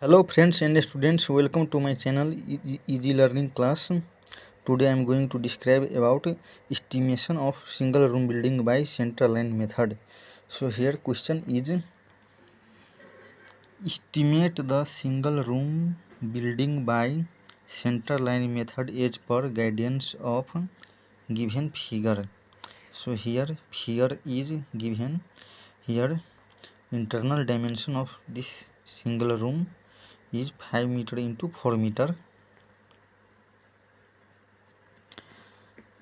Hello friends and students, welcome to my channel Easy Learning Class. Today I am going to describe about estimation of single room building by central line method. So here question is, estimate the single room building by central line method as per guidance of given figure. So here figure is given. Here internal dimension of this single room is 5 meter into 4 meter,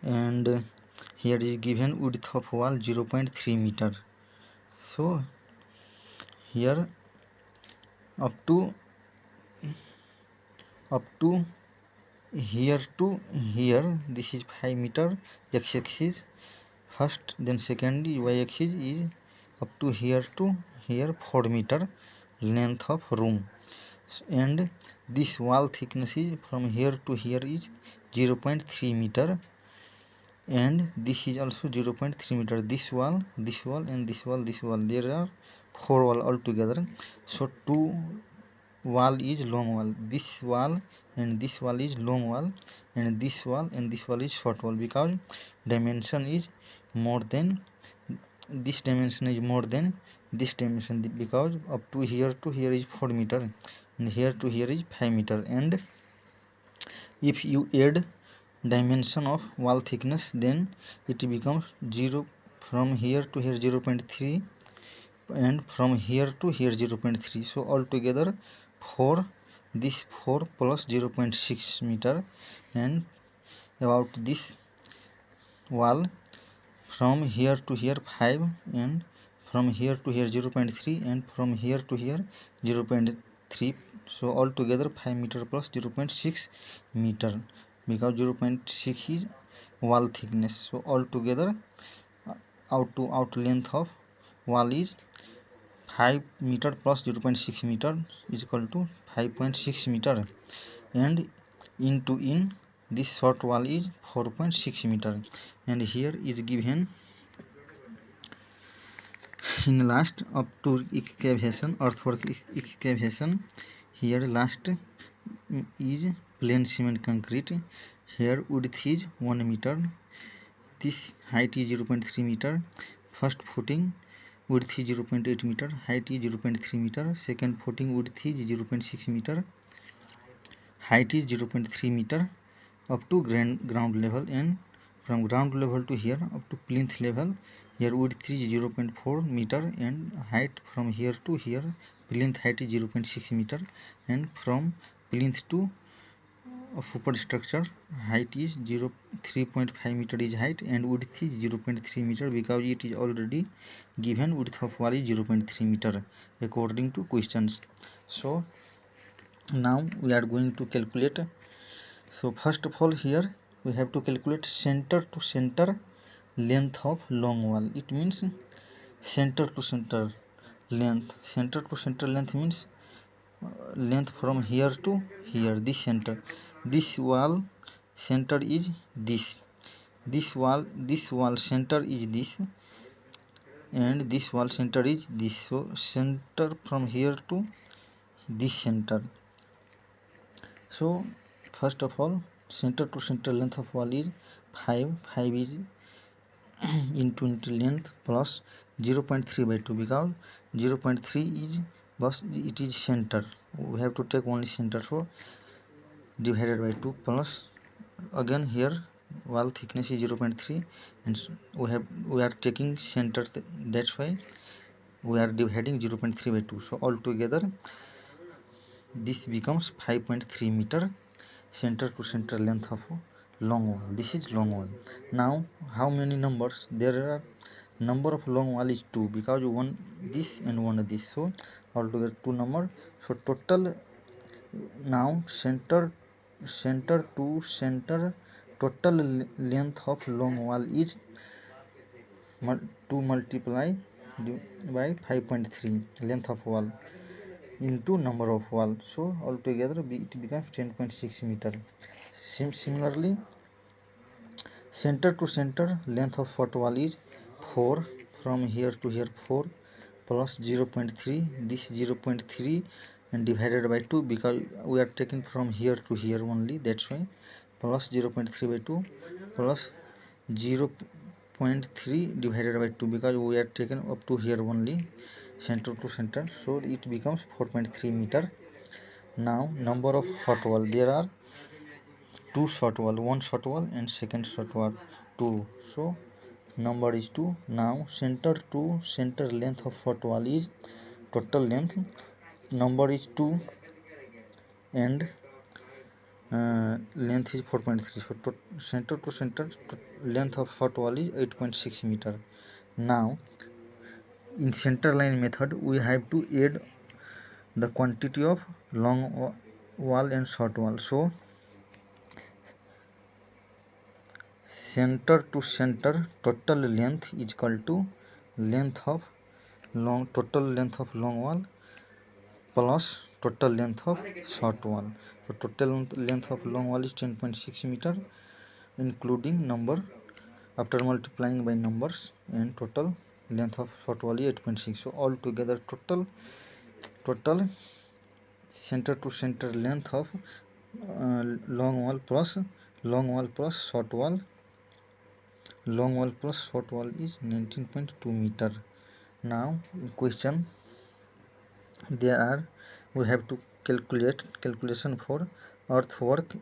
and here is given width of wall 0.3 meter. So here up to here to here, this is 5 meter x-axis first, then second y-axis is up to here 4 meter length of room, and this wall thickness is from here to here is 0.3 meter, and this is also 0.3 meter. This wall, and this wall, there are 4 wall altogether. So 2 wall is long wall, this wall and this wall is long wall, and this wall and this wall is short wall, because dimension is more than this dimension is more than this dimension, because up to here is 4 meter and here to here is 5 meter. And if you add dimension of wall thickness, then it becomes 0 from here to here 0.3, and from here to here 0.3. so altogether 4, this 4 plus 0.6 meter. And about this wall, from here to here 5, and from here to here 0.3, and from here to here 0.3. so altogether 5 meter plus 0.6 meter, because 0.6 is wall thickness. So altogether out length of wall is 5 meter plus 0.6 meter is equal to 5.6 meter, and in this short wall is 4.6 meter. And here is given in last up to excavation, earthwork excavation. Here last is plain cement concrete. Here width is 1 meter, this height is 0.3 meter. First footing width is 0.8 meter, height is 0.3 meter. Second footing width is 0.6 meter, height is 0.3 meter up to ground level, and from ground level to here up to plinth level, here width is 0.4 meter, and height from here to here plinth height is 0.6 meter, and from plinth to upper structure height is 3.5 meter is height, and width is 0.3 meter, because it is already given width of wall is 0.3 meter according to questions. So now we are going to calculate. So first of all, here we have to calculate center to center length of long wall. It means center to center length. Center to center length means length from here to here, this center. This wall center is this wall center is this, and this wall center is this. So center from here to this center. So first of all, center to center length of wall is 5 is into length plus 0.3 by 2, because 0.3 is but it is center, we have to take only center, so divided by 2 plus again here wall thickness is 0.3, and we are taking center, that's why we are dividing 0.3 by 2. So altogether this becomes 5.3 meter center to center length of long wall. This is long wall. Now how many numbers there are? Number of long wall is 2, because one this and one this, so altogether 2 number. So total now center to center total length of long wall is 2 multiply by 5.3 length of wall into number of wall, so altogether it becomes 10.6 meter. Similarly, center to center length of foot wall is 4, from here to here 4 plus 0.3, this 0.3 and divided by 2 because we are taking from here to here only, that's why, plus 0.3 by 2 plus 0.3 divided by 2 because we are taken up to here only, center to center, so it becomes 4.3 meter. Now number of short wall, there are two short wall, one short wall and second short wall 2, so number is 2. Now center to center length of short wall is total length, number is 2 and length is 4.3, so center to center length of short wall is 8.6 meter. Now in center line method we have to add the quantity of long wall and short wall, so center to center total length is equal to total length of long wall plus total length of short wall. So total length of long wall is 10.6 meter including number after multiplying by numbers, and total length of short wall is 8.6. So altogether total center to center length of long wall plus short wall, long wall plus short wall is 19.2 meter. Now question, there are, we have to calculation for earthwork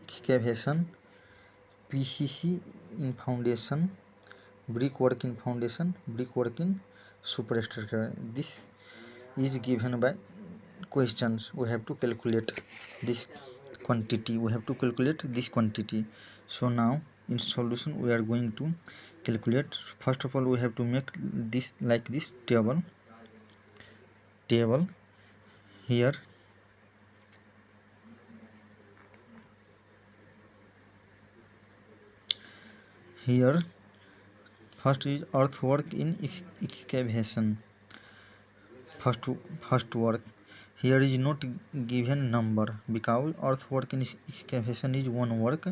excavation, PCC in foundation, brickwork in foundation, brickwork in superstructure. This is given by questions. We have to calculate this quantity, so now in solution we are going to calculate. First of all we have to make this like this table here. First is earthwork in excavation, first work. Here is not given number because earthwork in excavation is one work,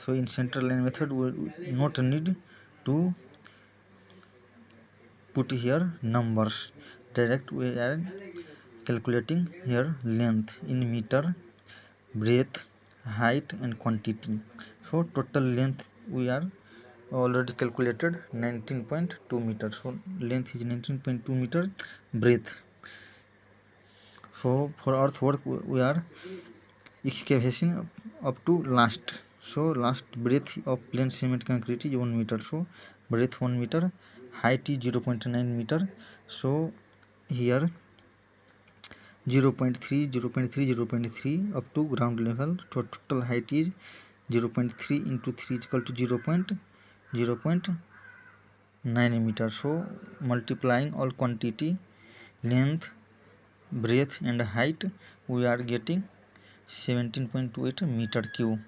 so in central line method we not need to put here numbers, direct we are calculating here length in meter, breadth, height and quantity. So total length we are already calculated 19.2 meter, so length is 19.2 meter, breadth. So for earthwork we are excavation up to last, so last breadth of plain cement concrete is 1 meter, so breadth 1 meter, height is 0.9 meter, so here 0.3 up to ground level, total height is 0.3 into 3 is equal to 0.9 meter. So multiplying all quantity, length, breadth and height, we are getting 17.28 meter cube.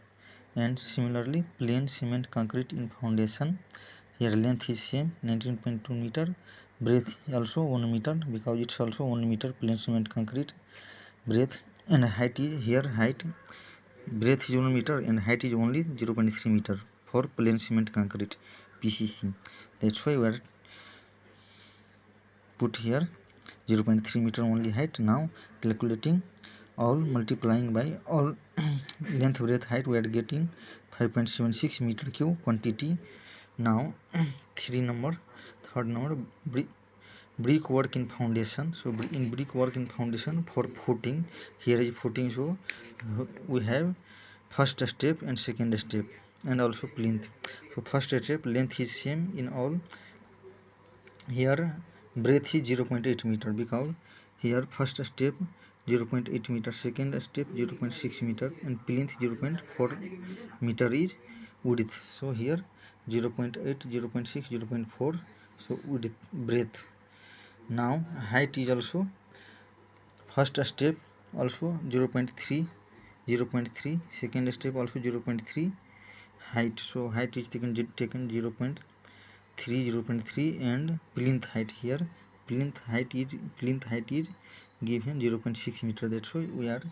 And similarly plain cement concrete in foundation, here length is same 19.2 meter, breadth also 1 meter because it's also 1 meter plain cement concrete, breadth and height is here, height breadth is 1 meter and height is only 0.3 meter for plain cement concrete PCC. That's why we are put here 0.3 meter only height. Now calculating all, multiplying by all length, breadth, height, we are getting 5.76 meter cube quantity. Now third number brickwork in foundation. So in brickwork in foundation for footing, here is footing, so we have first step and second step and also plinth. So first step length is same in all, here breadth is 0.8 meter because here first step 0.8 meter, second step 0.6 meter and plinth 0.4 meter is width. So here 0.8, 0.6, 0.4, so width, breadth. Now height is also first step also 0.3, second step also 0.3 height, so height is taken 0.3 and plinth height, here plinth height is given 0.6 meter, that's why we are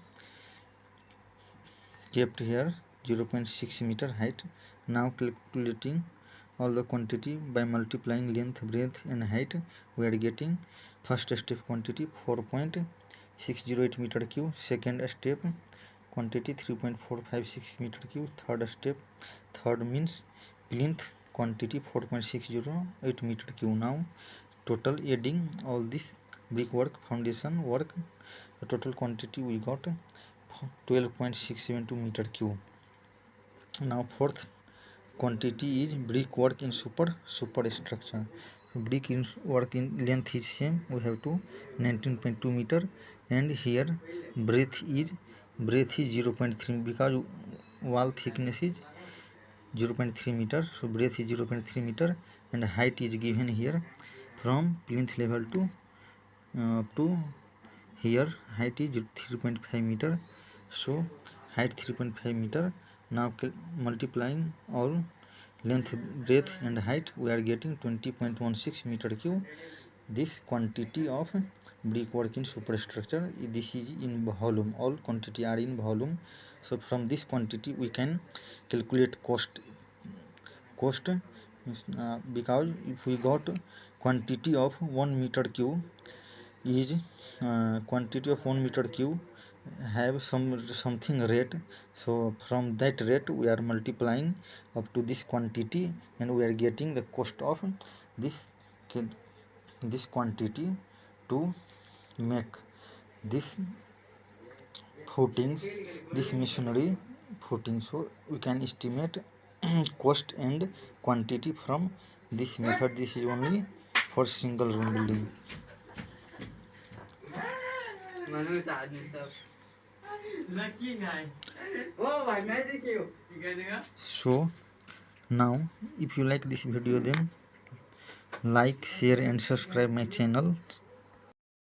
kept here 0.6 meter height. Now calculating all the quantity by multiplying length, breadth and height, we are getting first step quantity 4.3 608 meter cube. Second step, quantity 3.456 meter cube. Third step, third means plinth quantity 4.608 meter cube. Now total adding all this brickwork foundation work, the total quantity we got 12.672 meter cube. Now fourth quantity is brickwork in superstructure. Brick in work in length is same, we have to 19.2 meter, and here breadth is 0.3 because wall thickness is 0.3 meter, so breadth is 0.3 meter, and height is given here from plinth level to up to here height is 3.5 meter, so height 3.5 meter. Now multiplying all length, breadth and height, we are getting 20.16 meter cube. This quantity of brickwork in superstructure, this is in volume, all quantity are in volume. So from this quantity we can calculate cost because if we got quantity of 1 meter cube is quantity of 1 meter cube have something rate, so from that rate we are multiplying up to this quantity and we are getting the cost of this quantity to make this footings, this masonry footing. So we can estimate cost and quantity from this method. This is only for single room building. So now if you like this video, then like, share and subscribe my channel.